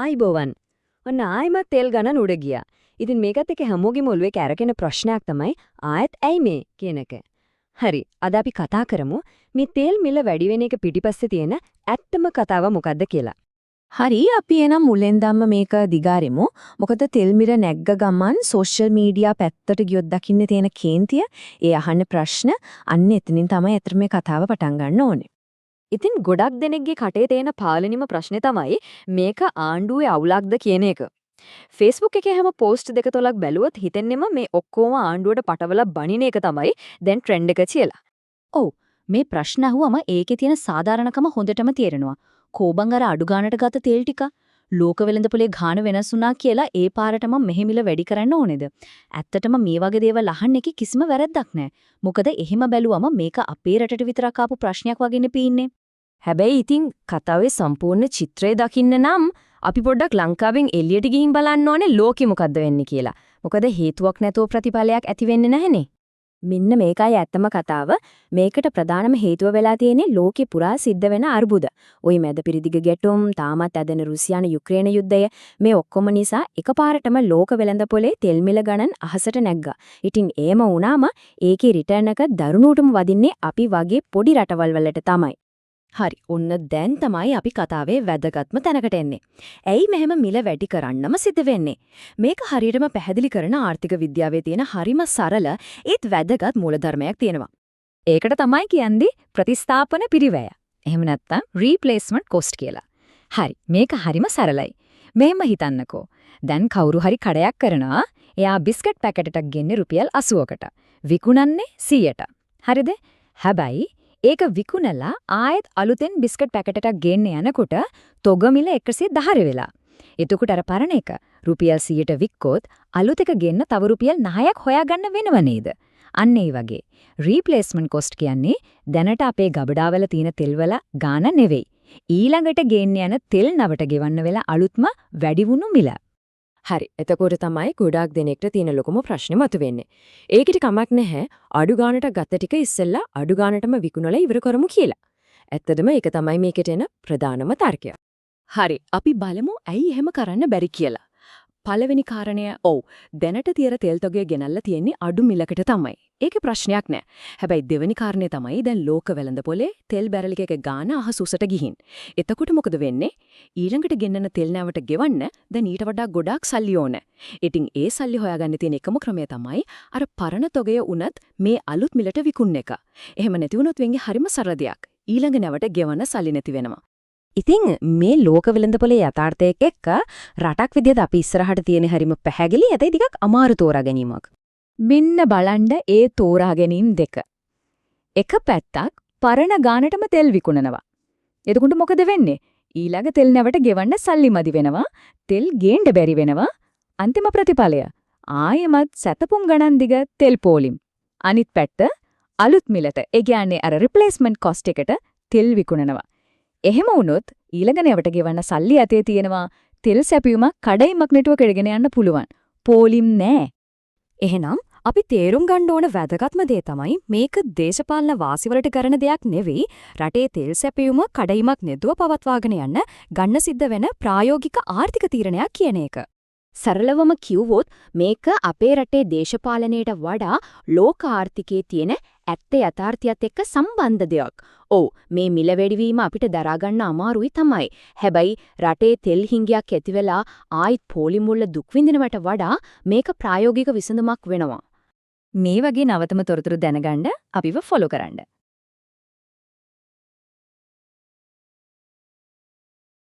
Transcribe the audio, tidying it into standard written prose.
ආයිබෝවන්. ඔන්න ආයිමත් තෙල් ගණන් උඩ ගියා. ඉතින් මේකත් එක්ක හැමෝගෙම ඔළුවේ කැරකෙන ප්‍රශ්නයක් තමයි ආයෙත් ඇයි මේ කියන එක. හරි. අද අපි කතා කරමු මේ තෙල් මිල වැඩි වෙන එක පිටිපස්සේ තියෙන ඇත්තම කතාව මොකද්ද කියලා. හරි අපි එනම් මුලෙන්දම්ම මේක දිගාරෙමු. මොකද තෙල් මිල නැග්ග ගමන් සෝෂල් මීඩියා පැත්තට ගියොත් දකින්න තියෙන කේන්තිය, ඒ අහන්න ප්‍රශ්න අන්න එතනින් තමයි අතර මේ කතාව පටන් ගන්න ඕනේ. ඉතින් ගොඩක් දෙනෙක්ගේ කටේ තියෙන පාලනිම ප්‍රශ්නේ තමයි මේක ආණ්ඩුවේ අවුලක්ද කියන එක. Facebook එකේ හැම පෝස්ට් දෙක තුනක් බැලුවොත් හිතෙන්නෙම මේ ඔක්කොම ආණ්ඩුවට පටවලා බනින එක තමයි දැන් ට්‍රෙන්ඩ් එක කියලා. ඔව් මේ ප්‍රශ්න අහුවම ඒකේ තියෙන සාධාරණකම හොඳටම තේරෙනවා. කෝබන් අර අඩු ගානට ගත තෙල් ටික ලෝක වෙළඳපොලේ ගාන වෙනස් වුණා කියලා ඒ පාරටම මෙහෙ මිල වැඩි කරන්න ඕනේද? ඇත්තටම මේ වගේ දේවල් අහන්න එකේ කිසිම වැරද්දක් නැහැ. මොකද එහෙම බැලුවම මේක අපේ රටට විතරක් ආපු ප්‍රශ්නයක් වගේ නෙපීන්නේ. හැබැයි ඉතින් කතාවේ සම්පූර්ණ චිත්‍රය දකින්න නම් අපි පොඩ්ඩක් ලංකාවෙන් එළියට ගිහින් බලන්න ඕනේ ලෝකෙ මොකද්ද වෙන්නේ කියලා. මොකද හේතුවක් නැතුව ප්‍රතිඵලයක් ඇති වෙන්නේ නැහනේ. මෙන්න මේකයි ඇත්තම කතාව. මේකට ප්‍රධානම හේතුව වෙලා තියෙන්නේ ලෝකෙ පුරා සිද්ධ වෙන අර්බුද. ওই මැද පිරිදිග ගැටුම්, තාමත් ඇදෙන රුසියානු යුක්‍රේන යුද්ධය මේ ඔක්කොම නිසා එකපාරටම ලෝක වෙළඳපොලේ තෙල් මිල ගණන් අහසට නැග්ගා. ඉතින් එහෙම වුණාම ඒකේ රිටර්න් එක දරුණුටම වදින්නේ අපි වගේ පොඩි රටවල් වලට තමයි. හරි. ඔන්න දැන් තමයි අපි කතාවේ වැදගත්ම තැනකට එන්නේ. ඇයි මෙහෙම මිල වැඩි කරන්නම සිද්ධ වෙන්නේ? මේක හරියටම පැහැදිලි කරන ආර්ථික විද්‍යාවේ තියෙන හරිම සරල ඒත් වැදගත් මූලධර්මයක් තියෙනවා. ඒකට තමයි කියන්නේ ප්‍රතිස්ථාපන පිරිවැය. එහෙම නැත්නම් රීප්ලේස්මන්ට් කොස්ට් කියලා. හරි. මේක හරිම සරලයි. මෙහෙම හිතන්නකෝ. දැන් කවුරු හරි කඩයක් කරනවා. එයා බිස්කට් පැකටයක් ගෙන්නේ රුපියල් 80කට. විකුණන්නේ 100ට. හරිද? හැබැයි ඒක විකුණලා ආයෙත් අලුතෙන් බිස්කට් පැකටයක් ගේන්න යනකොට තොග මිල 110 වෙලා. එතකොට අර පරණ එක රුපියල් 100ට වික්කොත් අලුත් එක ගෙන්න තව රුපියල් 9ක් හොයාගන්න වෙනව නේද? අන්න ඒ වගේ. රීප්ලේස්මන්ට් කොස්ට් කියන්නේ දැනට අපේ ගබඩාවල තියෙන තෙල්වල ගාණ නෙවෙයි. ඊළඟට ගේන්න යන තෙල් නවට ගෙවන්න වෙලා අලුත්ම වැඩි වුණු මිල. හරි. එතකොට තමයි ගොඩාක් දෙනෙක්ට තියෙන ලොකුම ප්‍රශ්නේ මතුවෙන්නේ. ඒකිට කමක් නැහැ අඩු ගානට ගත්ත ටික ඉස්සෙල්ලා අඩු ගානටම විකුණලා ඉවර කරමු කියලා. ඇත්තටම ඒක තමයි මේකට එන ප්‍රධානම තර්කය. හරි. අපි බලමු ඇයි එහෙම කරන්න බැරි කියලා. පළවෙනි කාරණය ඔව් දැනට තියර තෙල් තොගය ගෙනල්ලා තියෙන්නේ අඩු මිලකට තමයි. ඒකේ ප්‍රශ්නයක් නෑ. හැබැයි දෙවෙනි කාරණේ තමයි දැන් ලෝක වෙළඳපොලේ තෙල් බැරල් එකක ගාන අහස උසට ගිහින්. එතකොට මොකද වෙන්නේ? ඊළඟට ගෙන්නන තෙල් නැවට ගෙවන්න දැන් ඊට වඩා ගොඩාක් සල්ලි ඕන. ඉතින් ඒ සල්ලි හොයාගන්න තියෙන එකම ක්‍රමය තමයි අර පරණ තොගය උනත් මේ අලුත් මිලට විකුණන එක. එහෙම නැති වුණොත් වෙන්නේ හරිම සරල දෙයක්. ඊළඟ නැවට ගෙවන්න සල්ලි නැති වෙනවා. ඉතින් මේ ලෝක වෙළඳපොලේ යථාර්ථයක එක්ක රටක් විදිහට අපි ඉස්සරහට තියෙන හැරිම පැහැදිලි හැබැයි ටිකක් අමාරු තෝරා ගැනීමක්. මෙන්න බලන්න ඒ තෝරා ගැනීම දෙක. එක පැත්තක් පරණ ගානටම තෙල් විකුණනවා. එතකොට මොකද වෙන්නේ? ඊළඟ තෙල් නැවට ගෙවන්න සල්ලි මදි වෙනවා. තෙල් ගේන්න බැරි වෙනවා. අන්තිම ප්‍රතිඵලය ආයෙමත් සැතපුම් ගණන් දිග තෙල් පෝලිම්. අනිත් පැත්ත අලුත් මිලට ඒ කියන්නේ අර රිප්ලේස්මන්ට් කොස්ට් එකට තෙල් විකුණනවා. එහෙම වුණොත් ඊළඟ නැවට ගෙවන්න සල්ලි ඇතේ තියෙනවා. තෙල් සැපයුමක් කඩයිමක් නෙටුව කෙරගෙන යන්න පුළුවන්. පෝලිම් නෑ. එහෙනම් අපි තේරුම් ගන්න ඕන වැදගත්ම දේ තමයි මේක දේශපාලන වාසිවලට කරන දෙයක් නෙවෙයි රටේ තෙල් සැපයුම කඩයිමක් නෙදුව පවත්වාගෙන යන්න ගන්න සිද්ධ වෙන ප්‍රායෝගික ආර්ථික තීරණයක් කියන එක. සරලවම කිව්වොත් මේක අපේ රටේ දේශපාලනයට වඩා ලෝක ආර්ථිකයේ තියෙන ඇත්ත යථාර්ථයත් එක්ක සම්බන්ධ දෙයක්. ඔව් මේ මිල වැඩිවීම අපිට දරා ගන්න අමාරුයි තමයි. හැබැයි රටේ තෙල් හිඟයක් ඇති වෙලා ආයිත් පොලි මුල්ල දුක් විඳිනවට වඩා මේක ප්‍රායෝගික විසඳුමක් වෙනවා. මේ වගේ නවතම තොරතුරු දැනගන්න අපිව ෆොලෝ කරන්න.